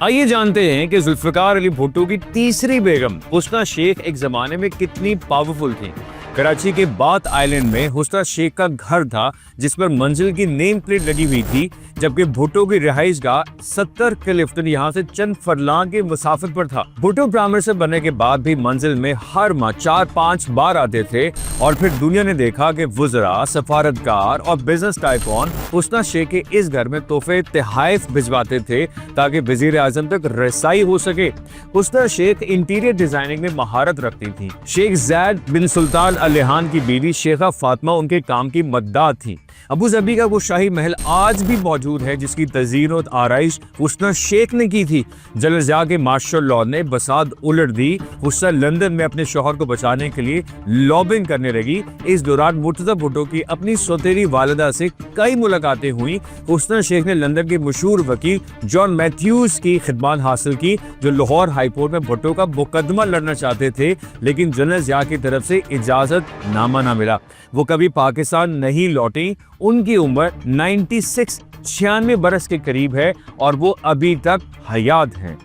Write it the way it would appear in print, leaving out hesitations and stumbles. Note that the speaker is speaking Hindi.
आइए जानते हैं कि जुल्फिकार अली भुट्टो की तीसरी बेगम हुस्ना शेख एक जमाने में कितनी पावरफुल थी। कराची के बात आइलैंड में हुस्ना शेख का घर था जिस पर मंजिल की नेम प्लेट लगी हुई थी, जबकि भुट्टो की रिहाइशगाह 70 किलोमीटर यहाँ से चंद फरलांग के मुसाफिर पर था। भुट्टो प्राइम मिनिस्टर बनने के बाद भी मंजिल में हर माह 4-5 बार आते थे और फिर दुनिया ने देखा कि वुज़रा, सफारतकार और बिजनेस टाइकून हुस्ना शेख के इस घर में तोहफे तोहफे भिजवाते थे ताकि वजीर आजम तक रसाई हो सके। हुस्ना शेख इंटीरियर डिजाइनिंग में महारत रखती थी। शेख ज़ैद बिन सुल्तान अल नहान की बीवी शेखा फातिमा उनके काम की मददार थी। अबू धाबी का वो शाही महल आज भी मौजूद है जिसकी तज़ीन और आराइश हुस्ना शेख ने की थी। जलजा के मार्शल लॉ ने बसात उलट दी। हुस्ना लंदन में अपने शौहर को बचाने के लिए लॉबिंग करने लगी। इस दौरान मुर्तज़ा भुट्टो की अपनी सौतेली वालिदा से कई मुलाकातें हुई। हुस्ना शेख ने लंदन के मशहूर वकील जॉन मैथ्यूज की खिदमत हासिल की, जो लाहौर हाई कोर्ट में भुट्टो का मुकदमा लड़ना चाहते थे, लेकिन जनरल ज़िया की तरफ से इजाजत नामा ना मिला। वो कभी पाकिस्तान नहीं लौटी। उनकी उम्र 96 बरस के करीब है और वो अभी तक हयात हैं।